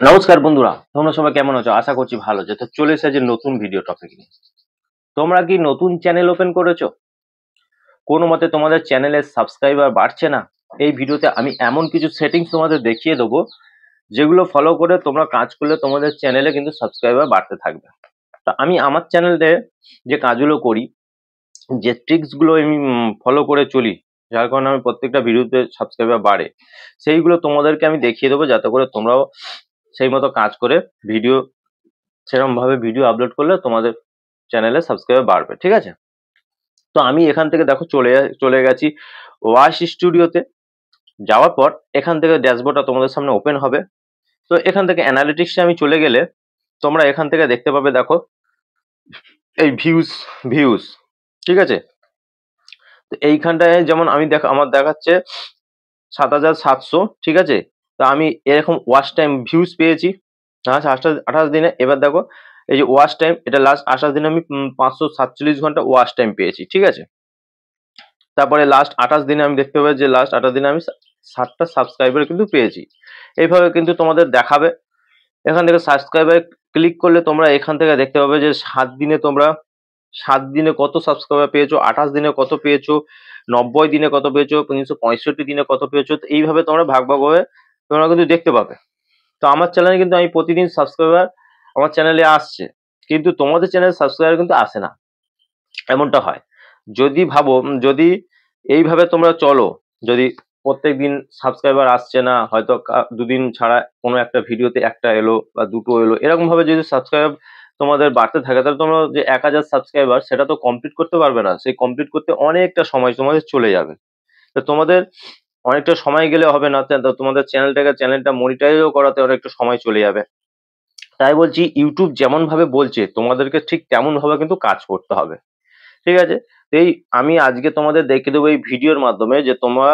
নমস্কার বন্ধুরা, তোমরা সবাই কেমন আছো? আশা করছি ভালো। তো চলে এসেছে নতুন ভিডিও টপিক নিয়ে। তোমরা কি নতুন চ্যানেল ওপেন করেছো? কোনো মতে তোমাদের চ্যানেলের সাবস্ক্রাইবার বাড়ছে না? এই ভিডিওতে আমি এমন কিছু সেটিংস তোমাদের দেখিয়ে দেবো, যেগুলো ফলো করে তোমরা কাজ করলে তোমাদের চ্যানেলে কিন্তু সাবস্ক্রাইবার বাড়তে থাকবে। তা আমি আমার চ্যানেলে যে কাজগুলো করি, যে ট্রিক্সগুলো আমি ফলো করে চলি, যার কারণে আমি প্রত্যেকটা ভিডিওতে সাবস্ক্রাইবার বাড়ে, সেইগুলো তোমাদেরকে আমি দেখিয়ে দেবো, যাতে করে তোমরাও সেই মতো কাজ করে ভিডিও সেরকম ভাবে ভিডিও আপলোড করলে তোমাদের চ্যানেলে সাবস্ক্রাইবার বাড়বে। ঠিক আছে? তো আমি এখান থেকে দেখো চলে গেছি ওয়াশ স্টুডিওতে। যাওয়ার পর এখান থেকে ড্যাশবোর্ডটা তোমাদের সামনে ওপেন হবে। তো এখান থেকে অ্যানালিটিক্সে আমি চলে গেলে তোমরা এখান থেকে দেখতে পাবে, দেখো এই ভিউজ। ঠিক আছে? তো এইখানটায় যেমন আমি আমার দেখাচ্ছে ৭,৭০০। ঠিক আছে? তো আমি এরকম ওয়াচ টাইম ভিউজ পেয়েছি লাস্ট 28 দিনে। এবার দেখো এই যে ওয়াচ টাইম, এটা লাস্ট 28 দিনে আমি 547 ঘন্টা ওয়াচ টাইম পেয়েছি। ঠিক আছে? তারপরে লাস্ট 28 দিনে আমি দেখতে পাবো যে লাস্ট 28 দিনে আমি 7টা সাবস্ক্রাইবার কিন্তু পেয়েছি। এইভাবে কিন্তু তোমাদের দেখাবে। এখান থেকে সাবস্ক্রাইবার ক্লিক করলে তোমরা এখান থেকে দেখতে পাবে যে 7 দিনে কত সাবস্ক্রাইবার পেয়েছো, 28 দিনে কত পেয়েছো, 90 দিনে কত পেয়েছো, 365 দিনে কত পেয়েছো। তো এইভাবে তোমরা ভাগ হয়ে তোমরা কিন্তু দেখতে পাবে। তো আমার চ্যানেলে কিন্তু আমি প্রতিদিন সাবস্ক্রাইবার আমার চ্যানেলে আসছে, কিন্তু তোমাদের চ্যানেলে সাবস্ক্রাইবার কিন্তু আসে না, এমনটা হয়। যদি ভাবো যদি এইভাবে তোমরা চলো, যদি প্রত্যেকদিন সাবস্ক্রাইবার আসছে না, হয়তো দুদিন ছাড়া কোনো একটা ভিডিওতে একটা এলো বা দুটো এলো, এরকম ভাবে যদি সাবস্ক্রাইব তোমাদের বাড়তে থাকে, তাহলে তোমরা যে 1000 সাবস্ক্রাইবার সেটা তো কমপ্লিট করতে পারবে না। সেই কমপ্লিট করতে অনেকটা সময় তোমাদের চলে যাবে। তো তোমাদের অনেকটা সময় গেলে হবে না, তো তোমাদের চ্যানেলটা মনিটাইজও করাতে অনেকটা সময় চলে যাবে। তাই বলছি, ইউটিউব যেমন ভাবে বলছে তোমাদেরকে ঠিক তেমন ভাবে কিন্তু কাজ করতে হবে। ঠিক আছে? তো এই আমি আজকে তোমাদের দেখিয়ে দেবো এই ভিডিওর মাধ্যমে যে তোমরা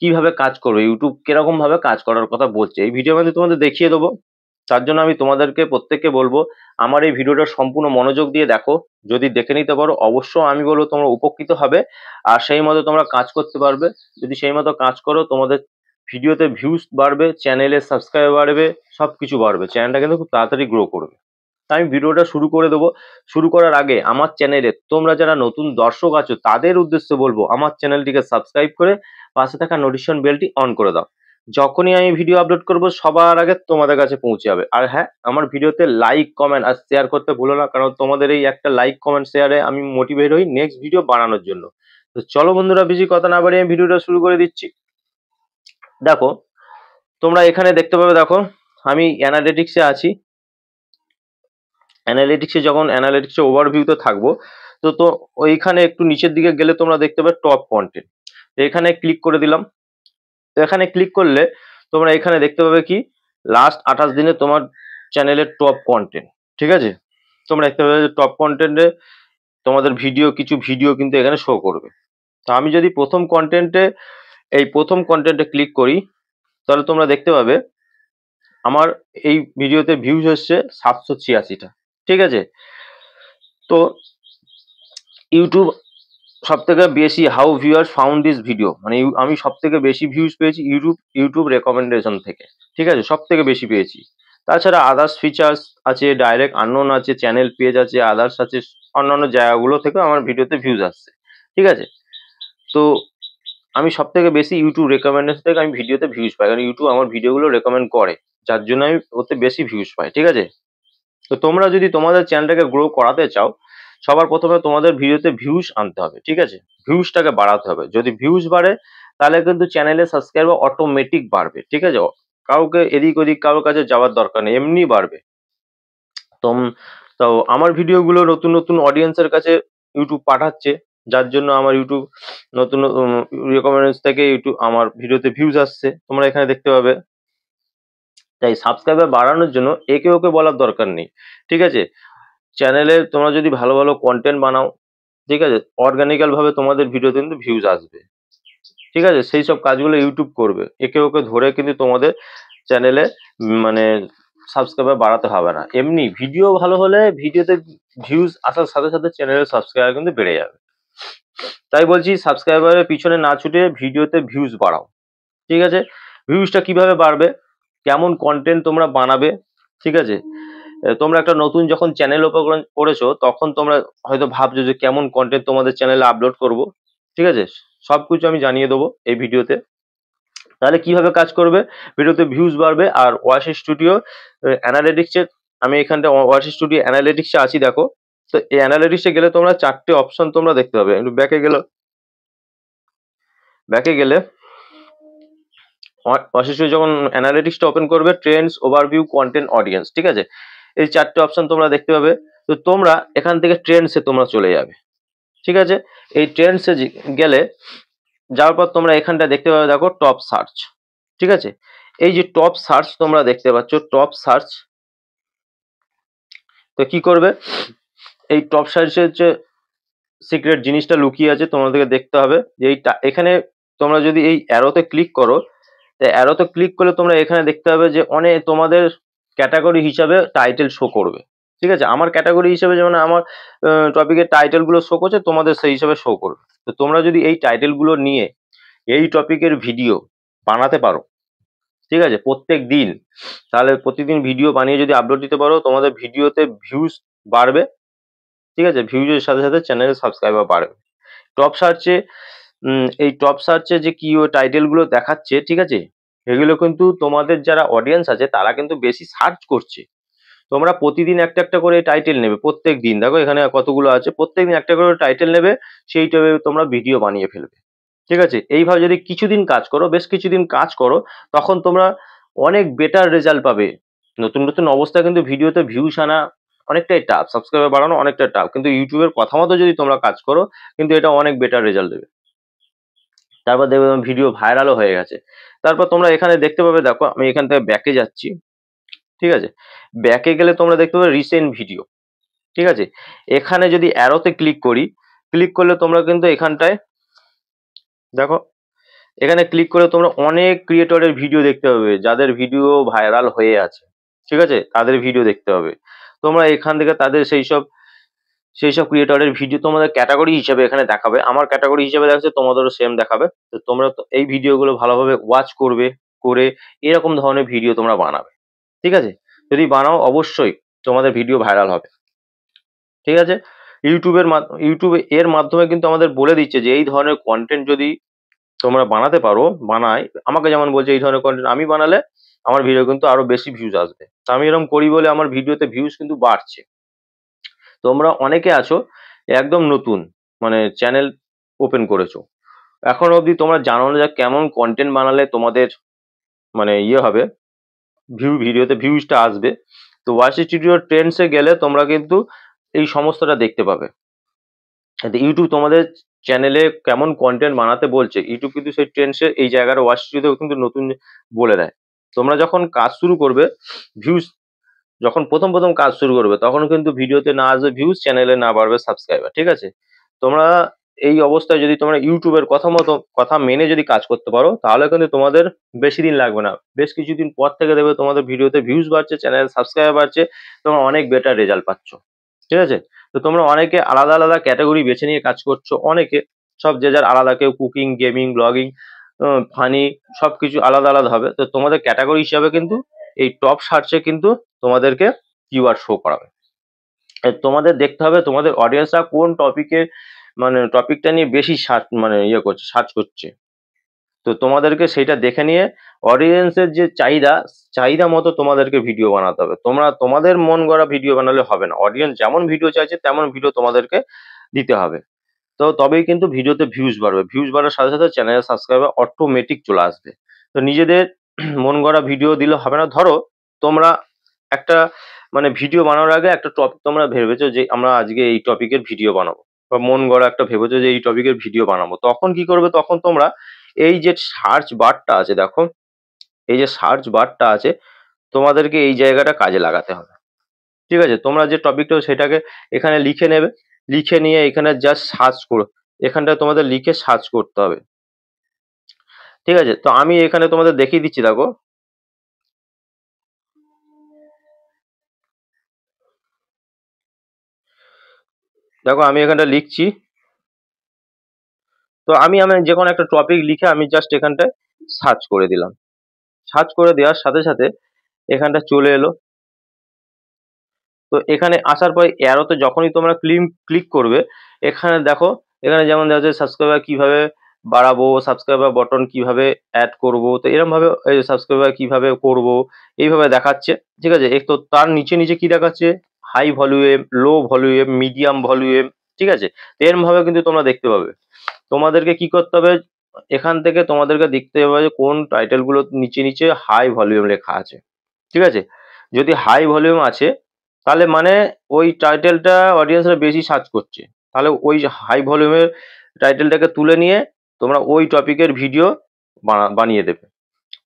কিভাবে কাজ করবে, ইউটিউব কিরকম ভাবে কাজ করার কথা বলছে এই ভিডিওর মধ্যে তোমাদের দেখিয়ে দেবো। তার জন্য আমি তোমাদেরকে প্রত্যেককে বলবো, আমার এই ভিডিওটা সম্পূর্ণ মনোযোগ দিয়ে দেখো। যদি দেখে নিতে পারো, অবশ্য আমি বলবো তোমরা উপকৃত হবে, আর সেই মতো তোমরা কাজ করতে পারবে। যদি সেই মতো কাজ করো, তোমাদের ভিডিওতে ভিউজ বাড়বে, চ্যানেলে সাবস্ক্রাইবার বাড়বে, সবকিছু বাড়বে, চ্যানেলটা কিন্তু খুব তাড়াতাড়ি গ্রো করবে। আমি ভিডিওটা শুরু করে দেবো। শুরু করার আগে আমার চ্যানেলে তোমরা যারা নতুন দর্শক আছো, তাদের উদ্দেশ্যে বলবো, আমার চ্যানেলটিকে সাবস্ক্রাইব করে পাশে থাকা নোটিফিকেশন বেলটি অন করে দাও। যখনই আমি ভিডিও আপলোড করব, সবার আগে তোমাদের কাছে পৌঁছে যাবে। আর হ্যাঁ, আমার ভিডিওতে লাইক, কমেন্ট আর শেয়ার করতে ভুলো না, কারণ তোমাদের এই একটা লাইক, কমেন্ট, শেয়ারে আমি মোটিভেট হই নেক্সট ভিডিও বানানোর জন্য। তো চলো বন্ধুরা, বেশি কথা না বাড়িয়ে আমি ভিডিওটা শুরু করে দিচ্ছি। দেখো, তোমরা এখানে দেখতে পাবে, দেখো আমি অ্যানালিটিক্সে আছি। যখন অ্যানালিটিক্সে ওভারভিউতে থাকবো, তো ওইখানে একটু নিচের দিকে গেলে তোমরা দেখতে পাবে টপ কন্টেন্ট। এখানে ক্লিক করে দিলাম। তো এখানে ক্লিক করলে তোমরা এখানে দেখতে পাবে কি, লাস্ট 28 দিনে তোমার চ্যানেলের টপ কন্টেন্ট। ঠিক আছে? তোমরা দেখতে পাবে যে টপ কন্টেন্টে তোমাদের কিছু ভিডিও কিন্তু এখানে শো করবে। তো আমি যদি প্রথম কন্টেন্টে ক্লিক করি, তাহলে তোমরা দেখতে পাবে আমার এই ভিডিওতে ভিউজ হচ্ছে 786টা। ঠিক আছে? তো ইউটিউব সবথেকে বেশি how viewer found this video, মানে আমি সবথেকে বেশি ভিউজ পেয়েছি ইউটিউব রেকমেন্ডেশন থেকে। ঠিক আছে? সবথেকে বেশি পেয়েছি। তাছাড়া আদার্স ফিচার্স আছে, ডাইরেক্ট আননোন আছে, চ্যানেল পেজ আছে, আদার্স আছে, অন্যান্য জায়গাগুলো থেকে আমার ভিডিওতে ভিউজ আসছে। ঠিক আছে? তো আমি সবথেকে বেশি ইউটিউব রেকমেন্ডেশন থেকে আমি ভিডিওতে ভিউজ পাই, কারণ ইউটিউব আমার ভিডিওগুলো রেকমেন্ড করে, যার জন্য আমি ওতে বেশি ভিউজ পাই। ঠিক আছে? তো তোমরা যদি তোমাদের চ্যানেলটাকে গ্রো করাতে চাও, সবার প্রথমে তোমাদের ভিডিওতে ভিউজ আনতে হবে। ঠিক আছে? ভিউজটাকে বাড়াতে হবে। যদি ভিউজ বাড়ে, তাহলে কিন্তু চ্যানেলে সাবস্ক্রাইবার অটোমেটিক বাড়বে। ঠিক আছে? কাউকে এদিক ওদিক কারোর কাছে যাওয়ার দরকার নেই, এমনি বাড়বে। তো তো আমার ভিডিওগুলো নতুন নতুন অডিয়েন্সের কাছে ইউটিউব পাঠাচ্ছে, যার জন্য আমার ইউটিউব নতুন রেকমেন্ডেশন থেকে ইউটিউব আমার ভিডিওতে ভিউজ আসছে, তোমরা এখানে দেখতে পাবে। তাই সাবস্ক্রাইবার বাড়ানোর জন্য একে ওকে বলার দরকার নেই। ঠিক আছে? চ্যানেলে তোমরা যদি ভালো ভালো কন্টেন্ট বানাও, ঠিক আছে, অর্গানিক্যাল ভাবে তোমাদের ভিডিওতে কিন্তু ভিউজ আসবে। ঠিক আছে? সেই সব কাজগুলো ইউটিউব করবে, একে ওকে ধরে কিন্তু তোমাদের চ্যানেলে মানে সাবস্ক্রাইবার বাড়াতে হবে না। এমনি ভিডিও ভালো হলে ভিডিওতে ভিউজ আসার সাথে সাথে চ্যানেলের সাবস্ক্রাইবার কিন্তু বেড়ে যাবে। তাই বলছি, সাবস্ক্রাইবারের পিছনে না ছুটে ভিডিওতে ভিউজ বাড়াও। ঠিক আছে? ভিউজটা কিভাবে বাড়বে? কেমন কন্টেন্ট তোমরা বানাবে, ঠিক আছে। তোমরা একটা নতুন যখন চ্যানেল ওপেন করেছো তখন তোমরা হয়তো ভাবছো যে কেমন কন্টেন্ট তোমাদের চ্যানেলে আপলোড করব, ঠিক আছে। সবকিছু আমি জানিয়ে দেবো এই ভিডিওতে। তাহলে কিভাবে কাজ করবে, ভিডিওতে ভিউজ বাড়বে। আর ওয়াশ স্টুডিও অ্যানালিটিক্সে, আমি এখানটা ওয়াশ স্টুডিও অ্যানালিটিক্সে আছি দেখো। তো এই অ্যানালিটিক্সে গেলে তোমরা 4টে অপশন তোমরা দেখতে পাবে। একটু ব্যাকে গেলে ওয়াশ স্টুডিও যখন অ্যানালিটিক্সটা ওপেন করবে, ট্রেন্ডস, ওভারভিউ, কন্টেন্ট, অডিয়েন্স, ঠিক আছে। এই 4টে অপশন তোমরা দেখতে পাবে। তো তোমরা এখান থেকে ট্রেন্ডসে তোমরা চলে যাবে, ঠিক আছে। এই ট্রেন্ডসে গেলে যাওয়ার পর তোমরা এখানটা দেখতে পাবে দেখো টপ সার্চ, ঠিক আছে। এই যে টপ সার্চ তোমরা দেখতে পাচ্ছ, টপ সার্চ। তো কি করবে, এই টপ সার্চের যে সিক্রেট জিনিসটা লুকিয়ে আছে তোমাদেরকে দেখতে হবে যে এখানে তোমরা যদি এই অ্যারোতে ক্লিক করো, অ্যারোতে ক্লিক করলে তোমরা এখানে দেখতে পাবে যে অনেক তোমাদের ক্যাটাগরি হিসাবে টাইটেল শো করবে, ঠিক আছে। আমার ক্যাটাগরি হিসেবে যেমন আমার টপিকের টাইটেল গুলো শো করছে, তোমাদের সেই হিসাবে শো করবে। তো তোমরা যদি এই টাইটেল গুলো নিয়ে এই টপিকের ভিডিও বানাতে পারো, ঠিক আছে, প্রত্যেক দিন, তাহলে প্রতিদিন ভিডিও বানিয়ে যদি আপলোড দিতে পারো, তোমাদের ভিডিওতে ভিউজ বাড়বে, ঠিক আছে। ভিউজের সাথে সাথে চ্যানেলের সাবস্ক্রাইবার বাড়বে। টপ সার্চে এই টপ সার্চে যে কি টাইটেল গুলো দেখাচ্ছে, ঠিক আছে, এগুলো কিন্তু তোমাদের যারা অডিয়েন্স আছে তারা কিন্তু বেশি সার্চ করছে। তোমরা প্রতিদিন একটা একটা করে টাইটেল নেবে, প্রত্যেক দিন দেখো এখানে কতগুলো আছে, প্রত্যেকদিন একটা করে টাইটেল নেবে, সেইটাবে তোমরা ভিডিও বানিয়ে ফেলবে, ঠিক আছে। এইভাবে যদি কিছুদিন কাজ করো, বেশ কিছুদিন কাজ করো, তখন তোমরা অনেক বেটার রেজাল্ট পাবে। নতুন নতুন অবস্থায় কিন্তু ভিডিওতে ভিউস আনা অনেকটাই টাফ, সাবস্ক্রাইবার বাড়ানো অনেকটা টাফ, কিন্তু ইউটিউবের কথা মতো যদি তোমরা কাজ করো, কিন্তু এটা অনেক বেটার রেজাল্ট দেবে। তারপর দেখবে ভিডিও ভাইরালও হয়ে গেছে। তারপর তোমরা এখানে দেখতে পাবে, দেখো আমি এখান থেকে ব্যাকে যাচ্ছি, ঠিক আছে। ব্যাকে গেলে তোমরা দেখতে পাবে রিসেন্ট ভিডিও, ঠিক আছে। এখানে যদি অ্যারোতে ক্লিক করি, ক্লিক করলে তোমরা কিন্তু এখানটায় দেখো, এখানে ক্লিক করে তোমরা অনেক ক্রিয়েটরের ভিডিও দেখতে পাবে যাদের ভিডিও ভাইরাল হয়ে আছে, ঠিক আছে, তাদের ভিডিও দেখতে পাবে। তোমরা এখান থেকে তাদের সেই সব ক্রিয়েটরের ভিডিও তোমাদের ক্যাটাগরি হিসেবে এখানে দেখাবে। আমার ক্যাটাগরি হিসেবে দেখাচ্ছে, তোমাদেরও সেম দেখাবে। তো তোমরা তো এই ভিডিওগুলো ভালোভাবে ওয়াচ করবে, করে এরকম ধরনের ভিডিও তোমরা বানাবে, ঠিক আছে। যদি বানাও অবশ্যই তোমাদের ভিডিও ভাইরাল হবে, ঠিক আছে। ইউটিউবে এর মাধ্যমে কিন্তু আমাদের বলে দিচ্ছে যে এই ধরনের কন্টেন্ট যদি তোমরা বানাতে পারো, আমাকে যেমন বলছে এই ধরনের কন্টেন্ট আমি বানালে আমার ভিডিও কিন্তু আরো বেশি ভিউজ আসবে। তো আমি এরকম করি বলে আমার ভিডিওতে ভিউজ কিন্তু বাড়ছে। তোমরা অনেকে আছো একদম নতুন, মানে চ্যানেল ওপেন করেছো, এখন অবধি তোমরা জানো না যে কেমন কন্টেন্ট বানালে তোমাদের মানে হবে, ভিডিওতে ভিউজটা আসবে। তো ওয়াচ স্টুডিও ট্রেন্ডসে গেলে তোমরা কিন্তু এই সমস্তটা দেখতে পাবে। ইউটিউব তোমাদের চ্যানেলে কেমন কন্টেন্ট বানাতে বলছে, ইউটিউব কিন্তু সেই ট্রেন্ডসে এই জায়গাটা ওয়াচ স্টুডিও কিন্তু নতুন বলে দেয়। তোমরা যখন কাজ শুরু করবে, ভিউজ যখন প্রথম প্রথম কাজ শুরু করবে, তখন কিন্তু ভিডিওতে না আসবে ভিউজ, চ্যানেলে না বাড়বে সাবস্ক্রাইবার, ঠিক আছে। তোমরা এই অবস্থায় যদি তোমরা ইউটিউবের কথা মেনে যদি কাজ করতে পারো, তাহলে কিন্তু তোমাদের বেশি দিন লাগবে না, বেশ কিছুদিন পর থেকে দেবে তোমাদের ভিডিওতে ভিউজ বাড়ছে, চ্যানেল সাবস্ক্রাইবার বাড়ছে, তোমরা অনেক বেটার রেজাল্ট পাচ্ছ, ঠিক আছে। তো তোমরা অনেকে আলাদা আলাদা ক্যাটাগরি বেছে নিয়ে কাজ করছো, অনেকে সব যে যার আলাদা, কেউ কুকিং, গেমিং, ব্লগিং, ফানি, সবকিছু আলাদা আলাদা হবে। তো তোমাদের ক্যাটাগরি হিসাবে কিন্তু এই টপ সার্চে কিন্তু তোমাদেরকে কিওয়ার্ড শো করাবে। তোমাদের দেখতে হবে তোমাদের অডিয়েন্সরা কোন টপিকে, মানে টপিকটা নিয়ে বেশি সার্চ করছে। তো তোমাদেরকে সেটা দেখে নিয়ে অডিয়েন্সের যে চাহিদা মতো তোমাদেরকে ভিডিও বানাতে হবে। তোমরা তোমাদের মন গড়া ভিডিও বানালে হবে না, অডিয়েন্স যেমন ভিডিও চাইছে তেমন ভিডিও তোমাদেরকে দিতে হবে। তো তবেই কিন্তু ভিডিওতে ভিউজ বাড়বে, ভিউজ বাড়ার সাথে সাথে চ্যানেলের সাবস্ক্রাইবার অটোমেটিক চলে আসবে। তো নিজেদের মন গড়া ভিডিও দিলে হবে না। ধরো তোমরা একটা মানে ভিডিও বানানোর আগে একটা টপিক তোমরা ভেবেছো যে আমরা আজকে এই টপিকের ভিডিও বানাবো, বা মন গড়া একটা ভেবেছো যে এই টপিকের ভিডিও বানাবো, তখন কি করবে, তখন তোমরা এই যে সার্চ বারটা আছে দেখো, এই যে সার্চ বারটা আছে, তোমাদেরকে এই জায়গাটা কাজে লাগাতে হবে, ঠিক আছে। তোমরা যে টপিকটা সেটাকে এখানে লিখে নেবে, লিখে নিয়ে এখানে জাস্ট সার্চ করো, এখানটা তোমাদের লিখে সার্চ করতে হবে, ঠিক আছে। তো আমি এখানে তোমাদের দেখিয়ে দিচ্ছি, দেখো দেখো আমি এখানটা লিখছি। তো আমি যে কোনো একটা টপিক লিখে আমি জাস্ট এখানটায় সার্চ করে দিলাম, সার্চ করে দেওয়ার সাথে সাথে এখানটা চলে এলো। তো এখানে আসার পর অ্যারোতে যখনই তোমরা ক্লিক করবে, এখানে দেখো, এখানে যেমন দেখা যাচ্ছে সাবস্ক্রাইবার কিভাবে বাড়াবো, সাবস্ক্রাইবার বটন কিভাবে অ্যাড করব, তো এরকম ভাবে এই সাবস্ক্রাইবার কিভাবে করব এইভাবে দেখাচ্ছে। ঠিক আছে, তো তার নিচে নিচে কি দেখাচ্ছে, high volume, low volume, medium volume. ঠিক আছে, তো এরকম ভাবে কিন্তু তোমরা দেখতে পাবে। তোমাদেরকে কি করতে হবে, এখান থেকে তোমাদেরকে দেখতে হবে যে কোন টাইটেল গুলো নিচে নিচে হাই ভলিউম লেখা আছে। ঠিক আছে, যদি হাই ভলিউম আছে তাহলে মানে ওই টাইটেলটা অডিয়েন্সরা বেশি সার্চ করছে, তাহলে ওই হাই ভলিউমের টাইটেলটাকে তুলে নিয়ে তোমরা ওই টপিকের ভিডিও বানিয়ে দেবে।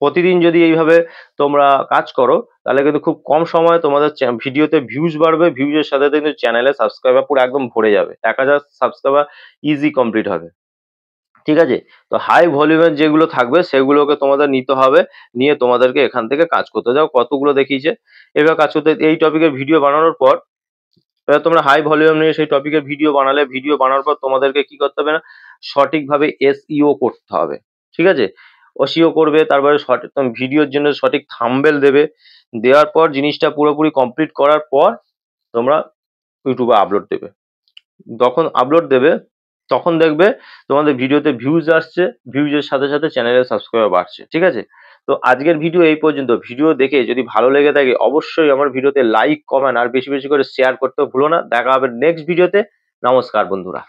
প্রতিদিন যদি এইভাবে তোমরা কাজ করো তাহলে কিন্তু খুব কম সময়ে তোমাদের ভিডিওতে ভিউজ বাড়বে, ভিউজের সাথে সাথে কিন্তু চ্যানেলে সাবস্ক্রাইবার পুরো একদম ভরে যাবে, 1000 সাবস্ক্রাইবার ইজি কমপ্লিট হবে। ঠিক আছে, তো হাই ভলিউমের যেগুলো থাকবে সেগুলোকে তোমাদের নিতে হবে, নিয়ে তোমাদেরকে এখান থেকে কাজ করতে যাও। কতগুলো দেখিয়েছে, এবার কাজ করতে এই টপিকের ভিডিও বানানোর পর এবার তোমরা হাই ভলিউম নিয়ে সেই টপিকের ভিডিও বানালে, ভিডিও বানানোর পর তোমাদেরকে কি করতে হবে না, সঠিকভাবে এসইও করতে হবে। ঠিক আছে, এসইও করবে, তারপরে সঠিক ভিডিওর জন্য সঠিক থাম্বনেল দেবে, দেওয়ার পর জিনিসটা পুরোপুরি কমপ্লিট করার পর তোমরা ইউটিউবে আপলোড দেবে। যখন আপলোড দেবে তখন দেখবে তোমাদের ভিডিওতে ভিউজ আসছে, ভিউজের সাথে সাথে চ্যানেলের সাবস্ক্রাইবার বাড়ছে। ঠিক আছে, তো আজকের ভিডিও এই পর্যন্ত। ভিডিও দেখে যদি ভালো লেগে থাকে অবশ্যই আমার ভিডিওতে লাইক, কমেন্ট আর বেশি বেশি করে শেয়ার করতে ভুলো না। দেখা হবে নেক্সট ভিডিওতে। নমস্কার বন্ধুরা।